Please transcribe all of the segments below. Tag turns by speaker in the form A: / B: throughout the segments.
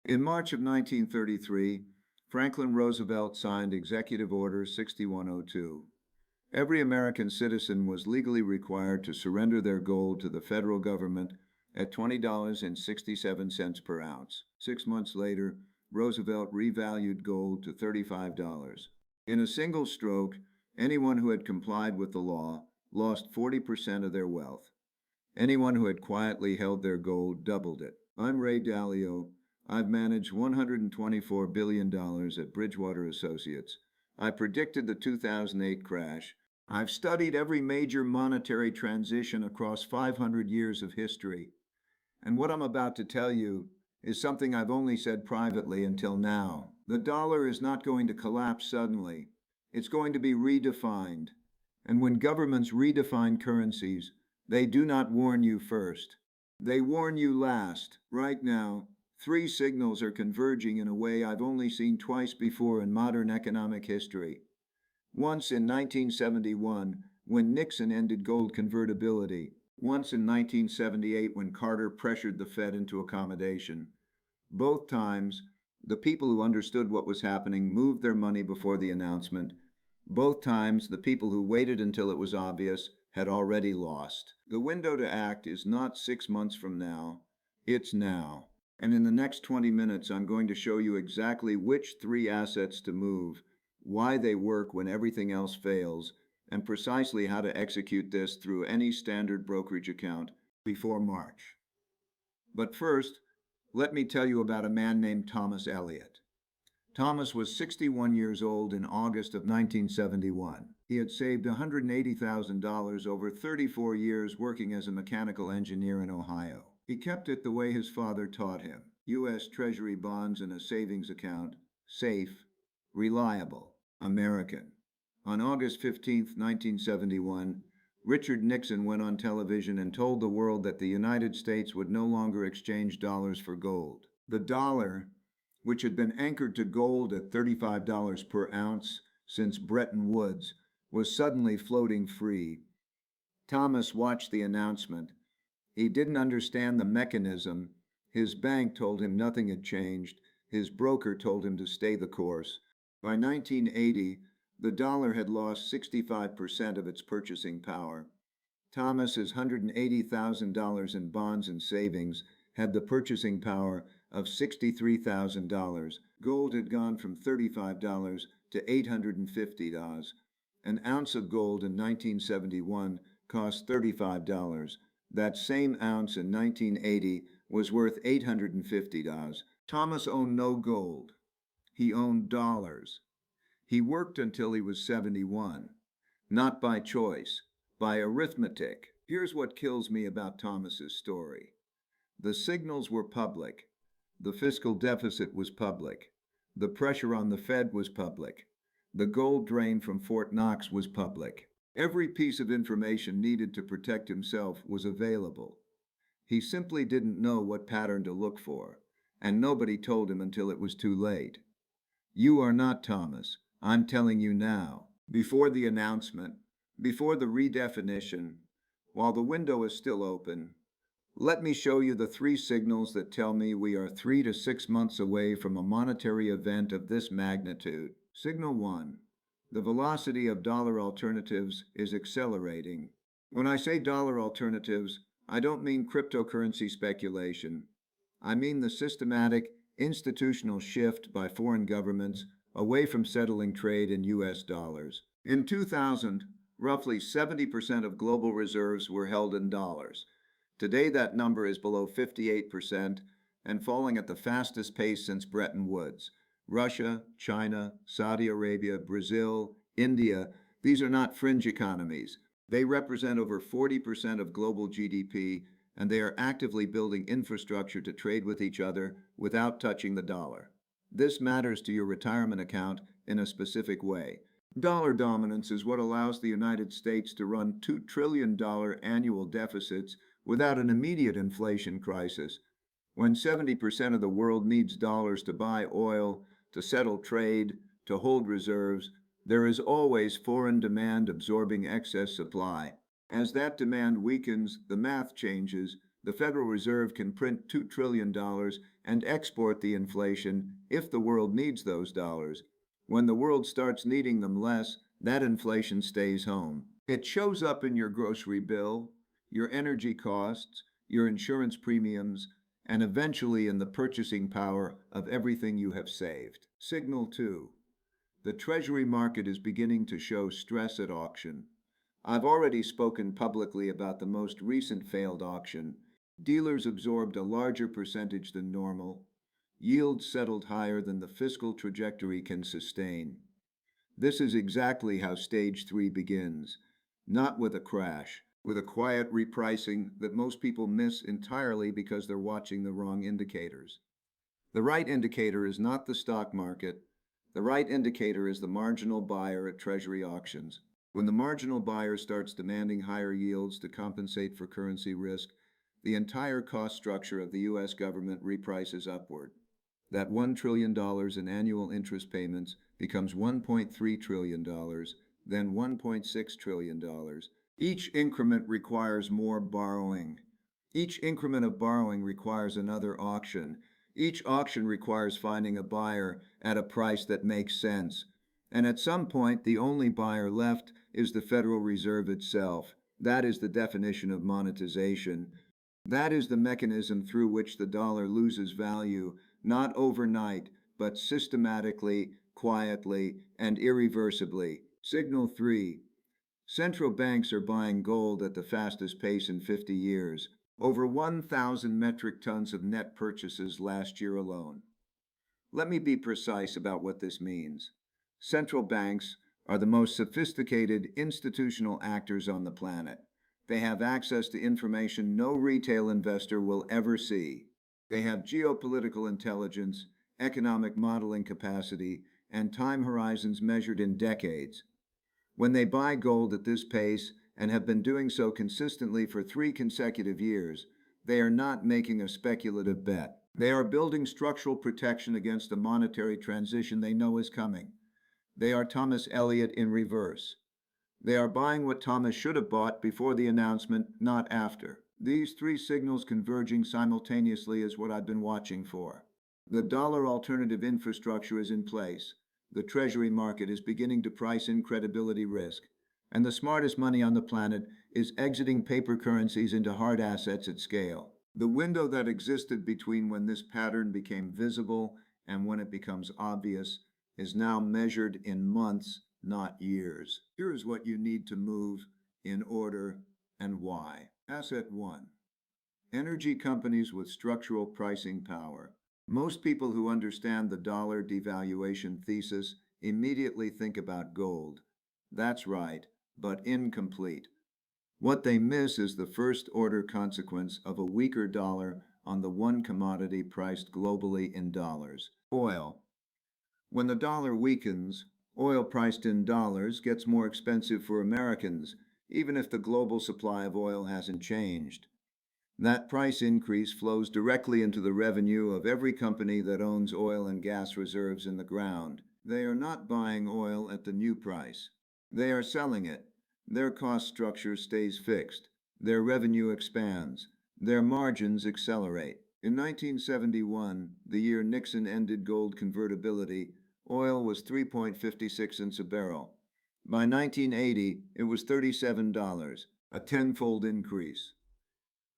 A: In March of 1933, Franklin Roosevelt signed Executive Order 6102. Every American citizen was legally required to surrender their gold to the federal government at $20.67 per ounce. 6 months later, Roosevelt revalued gold to $35. In a single stroke, anyone who had complied with the law lost 40% of their wealth. Anyone who had quietly held their gold doubled it. I'm Ray Dalio. I've managed $124 billion at Bridgewater Associates. I predicted the 2008 crash. I've studied every major monetary transition across 500 years of history. And what I'm about to tell you is something I've only said privately until now. The dollar is not going to collapse suddenly. It's going to be redefined. And when governments redefine currencies, they do not warn you first. They warn you last. Right now, three signals are converging in a way I've only seen twice before in modern economic history. Once in 1971, when Nixon ended gold convertibility. Once in 1978, when Carter pressured the Fed into accommodation. Both times, the people who understood what was happening moved their money before the announcement. Both times, the people who waited until it was obvious had already lost. The window to act is not 6 months from now, it's now. And in the next 20 minutes, I'm going to show you exactly which three assets to move, why they work when everything else fails, and precisely how to execute this through any standard brokerage account before March. But first, let me tell you about a man named Thomas Elliott. Thomas was 61 years old in August of 1971. He had saved $180,000 over 34 years working as a mechanical engineer in Ohio. He kept it the way his father taught him: U.S. Treasury bonds in a savings account, safe, reliable, American. On August 15, 1971, Richard Nixon went on television and told the world that the United States would no longer exchange dollars for gold. The dollar, which had been anchored to gold at $35 per ounce since Bretton Woods, was suddenly floating free. Thomas watched the announcement. He didn't understand the mechanism. His bank told him nothing had changed. His broker told him to stay the course. By 1980, the dollar had lost 65% of its purchasing power. Thomas's $180,000 in bonds and savings had the purchasing power of $63,000. Gold had gone from $35 to $850. An ounce of gold in 1971 cost $35. That same ounce in 1980 was worth $850. Thomas owned no gold. He owned dollars. He worked until he was 71, not by choice, by arithmetic. Here's what kills me about Thomas's story. The signals were public. The fiscal deficit was public. The pressure on the Fed was public. The gold drain from Fort Knox was public. Every piece of information needed to protect himself was available. He simply didn't know what pattern to look for, and nobody told him until it was too late. You are not Thomas. I'm telling you now. Before the announcement, before the redefinition, while the window is still open, let me show you the three signals that tell me we are 3 to 6 months away from a monetary event of this magnitude. Signal 1. The velocity of dollar alternatives is accelerating. When I say dollar alternatives, I don't mean cryptocurrency speculation. I mean the systematic, institutional shift by foreign governments away from settling trade in U.S. dollars. In 2000, roughly 70% of global reserves were held in dollars. Today, that number is below 58% and falling at the fastest pace since Bretton Woods. Russia, China, Saudi Arabia, Brazil, India, these are not fringe economies. They represent over 40% of global GDP, and they are actively building infrastructure to trade with each other without touching the dollar. This matters to your retirement account in a specific way. Dollar dominance is what allows the United States to run $2 trillion annual deficits without an immediate inflation crisis. When 70% of the world needs dollars to buy oil, to settle trade, to hold reserves, there is always foreign demand absorbing excess supply. As that demand weakens, the math changes. The Federal Reserve can print $2 trillion and export the inflation if the world needs those dollars. When the world starts needing them less, that inflation stays home. It shows up in your grocery bill, your energy costs, your insurance premiums, and eventually in the purchasing power of everything you have saved. Signal 2. The Treasury market is beginning to show stress at auction. I've already spoken publicly about the most recent failed auction. Dealers absorbed a larger percentage than normal. Yields settled higher than the fiscal trajectory can sustain. This is exactly how Stage 3 begins, not with a crash, with a quiet repricing that most people miss entirely because they're watching the wrong indicators. The right indicator is not the stock market. The right indicator is the marginal buyer at Treasury auctions. When the marginal buyer starts demanding higher yields to compensate for currency risk, the entire cost structure of the U.S. government reprices upward. That $1 trillion in annual interest payments becomes $1.3 trillion, then $1.6 trillion. Each increment requires more borrowing. Each increment of borrowing requires another auction. Each auction requires finding a buyer at a price that makes sense. And at some point, the only buyer left is the Federal Reserve itself. That is the definition of monetization. That is the mechanism through which the dollar loses value, not overnight, but systematically, quietly, and irreversibly. Signal 3. Central banks are buying gold at the fastest pace in 50 years. Over 1,000 metric tons of net purchases last year alone. Let me be precise about what this means. Central banks are the most sophisticated institutional actors on the planet. They have access to information no retail investor will ever see. They have geopolitical intelligence, economic modeling capacity, and time horizons measured in decades. When they buy gold at this pace, and have been doing so consistently for 3 consecutive years, they are not making a speculative bet. They are building structural protection against the monetary transition they know is coming. They are Thomas Elliot in reverse. They are buying what Thomas should have bought before the announcement, not after. These 3 signals converging simultaneously is what I've been watching for. The dollar alternative infrastructure is in place. The Treasury market is beginning to price in credibility risk. And the smartest money on the planet is exiting paper currencies into hard assets at scale. The window that existed between when this pattern became visible and when it becomes obvious is now measured in months, not years. Here is what you need to move in order and why. Asset 1. Energy companies with structural pricing power. Most people who understand the dollar devaluation thesis immediately think about gold. That's right, but incomplete. What they miss is the first-order consequence of a weaker dollar on the one commodity priced globally in dollars: oil. When the dollar weakens, oil priced in dollars gets more expensive for Americans, even if the global supply of oil hasn't changed. That price increase flows directly into the revenue of every company that owns oil and gas reserves in the ground. They are not buying oil at the new price. They are selling it. Their cost structure stays fixed. Their revenue expands. Their margins accelerate. In 1971, the year Nixon ended gold convertibility, oil was 3.56 cents a barrel. By 1980, it was $37, a tenfold increase.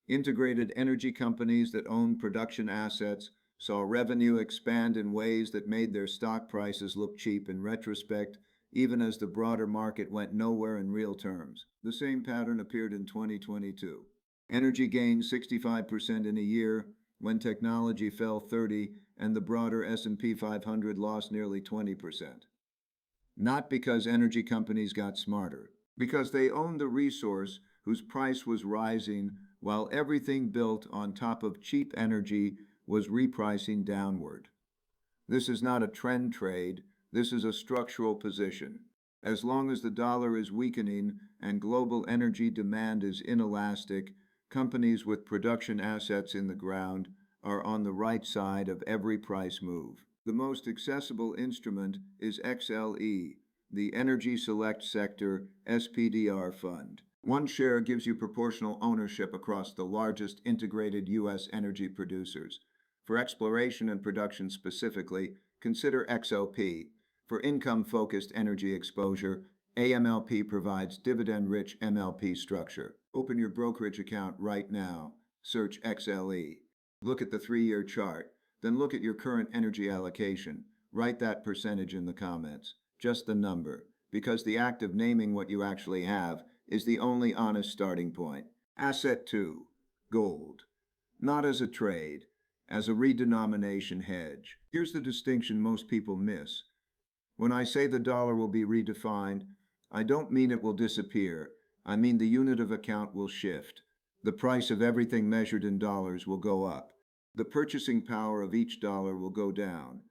A: Integrated energy companies that own production assets saw revenue expand in ways that made their stock prices look cheap in retrospect, even as the broader market went nowhere in real terms. The same pattern appeared in 2022. Energy gained 65% in a year, when technology fell 30% and the broader S&P 500 lost nearly 20%. Not because energy companies got smarter, because they owned the resource whose price was rising while everything built on top of cheap energy was repricing downward. This is not a trend trade, this is a structural position. As long as the dollar is weakening and global energy demand is inelastic, companies with production assets in the ground are on the right side of every price move. The most accessible instrument is XLE, the Energy Select Sector SPDR Fund. One share gives you proportional ownership across the largest integrated U.S. energy producers. For exploration and production specifically, consider XOP. For income-focused energy exposure, AMLP provides dividend-rich MLP structure. Open your brokerage account right now. Search XLE. Look at the 3-year chart. Then look at your current energy allocation. Write that percentage in the comments. Just the number. Because the act of naming what you actually have is the only honest starting point. Asset 2. Gold. Not as a trade, as a redenomination hedge. Here's the distinction most people miss. When I say the dollar will be redefined, I don't mean it will disappear. I mean the unit of account will shift. The price of everything measured in dollars will go up. The purchasing power of each dollar will go down.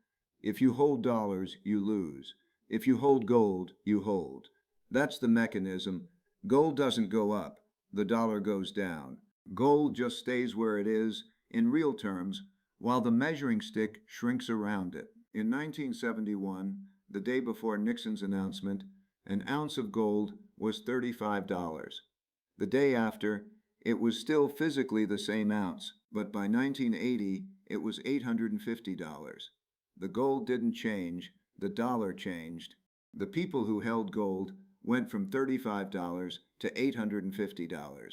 A: If you hold dollars, you lose. If you hold gold, you hold. That's the mechanism. Gold doesn't go up. The dollar goes down. Gold just stays where it is, in real terms, while the measuring stick shrinks around it. In 1971, the day before Nixon's announcement, an ounce of gold was $35. The day after, it was still physically the same ounce, but by 1980, it was $850. The gold didn't change, the dollar changed. The people who held gold went from $35 to $850.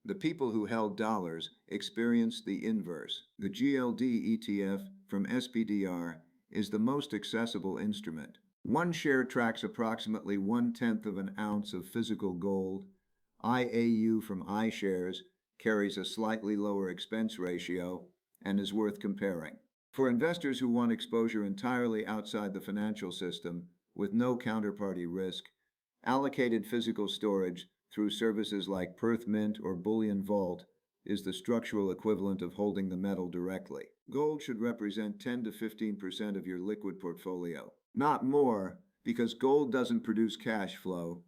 A: The people who held dollars experienced the inverse. The GLD ETF from SPDR is the most accessible instrument. One share tracks approximately 1/10 of an ounce of physical gold. IAU from iShares carries a slightly lower expense ratio and is worth comparing. For investors who want exposure entirely outside the financial system with no counterparty risk, allocated physical storage through services like Perth Mint or Bullion Vault is the structural equivalent of holding the metal directly. Gold should represent 10 to 15% of your liquid portfolio. Not more, because gold doesn't produce cash flow.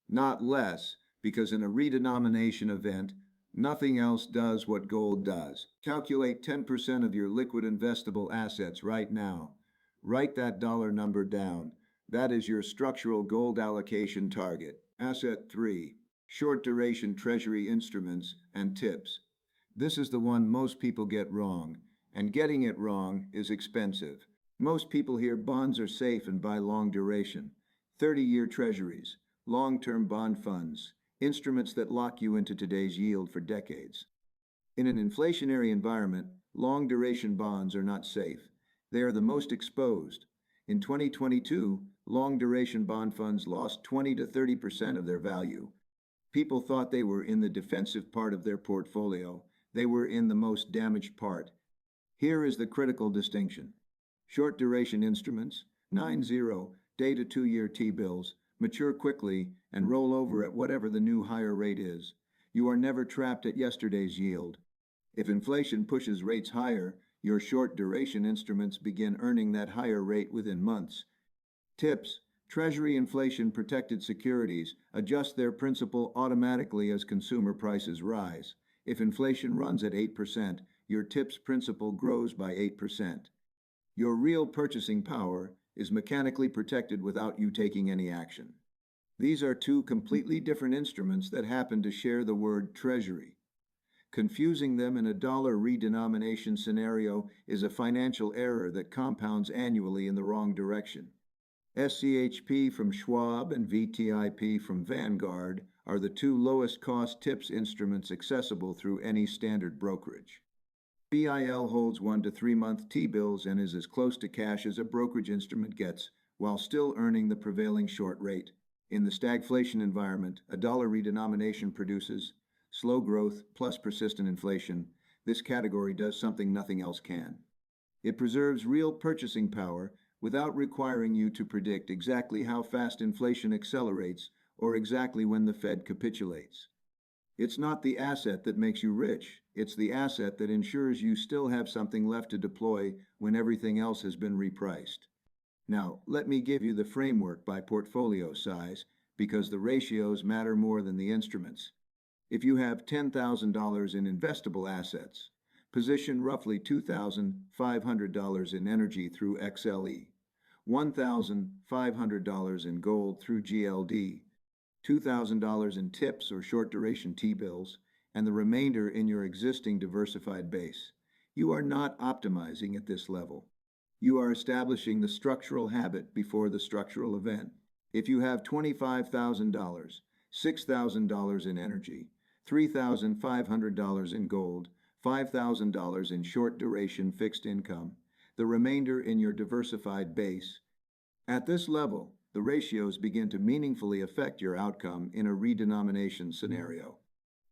A: Not less, because in a redenomination event, nothing else does what gold does. Calculate 10% of your liquid investable assets right now. Write that dollar number down. That is your structural gold allocation target. Asset 3. Short duration treasury instruments and tips. This is the one most people get wrong, and getting it wrong is expensive. Most people hear bonds are safe and buy long duration. 30-year treasuries, long-term bond funds, instruments that lock you into today's yield for decades. In an inflationary environment, long-duration bonds are not safe. They are the most exposed. In 2022, long-duration bond funds lost 20 to 30% of their value. People thought they were in the defensive part of their portfolio. They were in the most damaged part. Here is the critical distinction. Short-duration instruments, 9-0, day to 2-year T-bills, mature quickly and roll over at whatever the new higher rate is. You are never trapped at yesterday's yield. If inflation pushes rates higher, your short-duration instruments begin earning that higher rate within months. Tips: Treasury inflation-protected securities adjust their principal automatically as consumer prices rise. If inflation runs at 8%, your TIPS principal grows by 8%. Your real purchasing power is mechanically protected without you taking any action. These are two completely different instruments that happen to share the word treasury. Confusing them in a dollar redenomination scenario is a financial error that compounds annually in the wrong direction. SCHP from Schwab and VTIP from Vanguard are the two lowest cost TIPS instruments accessible through any standard brokerage. BIL holds 1 to 3 month T-bills and is as close to cash as a brokerage instrument gets, while still earning the prevailing short rate. In the stagflation environment, a dollar redenomination produces slow growth plus persistent inflation. This category does something nothing else can. It preserves real purchasing power without requiring you to predict exactly how fast inflation accelerates or exactly when the Fed capitulates. It's not the asset that makes you rich. It's the asset that ensures you still have something left to deploy when everything else has been repriced. Now, let me give you the framework by portfolio size, because the ratios matter more than the instruments. If you have $10,000 in investable assets, position roughly $2,500 in energy through XLE, $1,500 in gold through GLD, $2,000 in tips or short-duration T-bills, and the remainder in your existing diversified base. You are not optimizing at this level. You are establishing the structural habit before the structural event. If you have $25,000, $6,000 in energy, $3,500 in gold, $5,000 in short-duration fixed income, the remainder in your diversified base, at this level, the ratios begin to meaningfully affect your outcome in a redenomination scenario.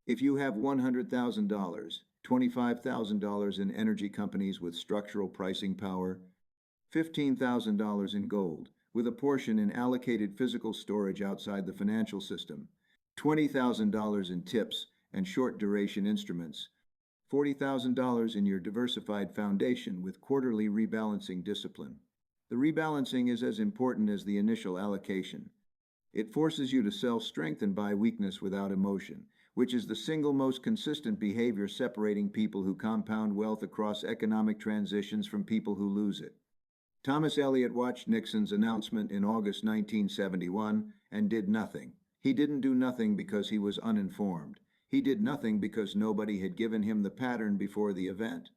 A: If you have $100,000, $25,000 in energy companies with structural pricing power, $15,000 in gold, with a portion in allocated physical storage outside the financial system, $20,000 in tips and short-duration instruments, $40,000 in your diversified foundation with quarterly rebalancing discipline. The rebalancing is as important as the initial allocation. It forces you to sell strength and buy weakness without emotion, which is the single most consistent behavior separating people who compound wealth across economic transitions from people who lose it. Thomas Elliot watched Nixon's announcement in August 1971 and did nothing. He didn't do nothing because he was uninformed. He did nothing because nobody had given him the pattern before the event.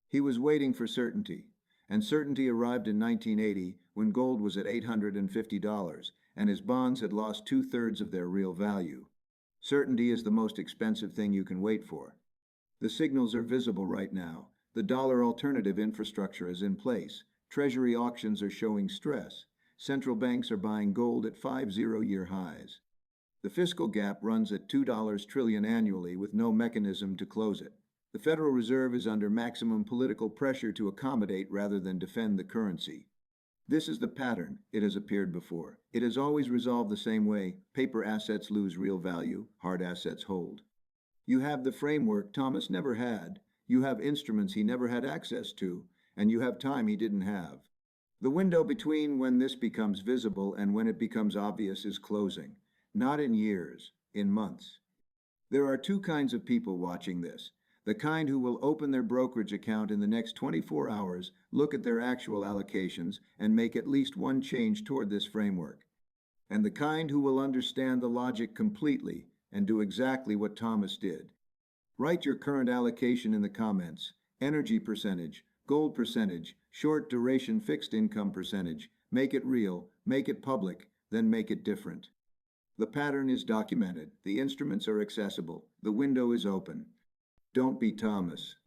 A: He was waiting for certainty, and certainty arrived in 1980 when gold was at $850 and his bonds had lost 2/3 of their real value. Certainty is the most expensive thing you can wait for. The signals are visible right now. The dollar alternative infrastructure is in place. Treasury auctions are showing stress. Central banks are buying gold at 5 zero-year highs. The fiscal gap runs at $2 trillion annually with no mechanism to close it. The Federal Reserve is under maximum political pressure to accommodate rather than defend the currency. This is the pattern. It has appeared before. It has always resolved the same way. Paper assets lose real value, hard assets hold. You have the framework Thomas never had. You have instruments he never had access to, and you have time he didn't have. The window between when this becomes visible and when it becomes obvious is closing. Not in years, in months. There are two kinds of people watching this. The kind who will open their brokerage account in the next 24 hours, look at their actual allocations, and make at least one change toward this framework. And the kind who will understand the logic completely and do exactly what Thomas did. Write your current allocation in the comments. Energy percentage, gold percentage, short duration fixed income percentage. Make it real, make it public, then make it different. The pattern is documented. The instruments are accessible. The window is open. Don't be Thomas.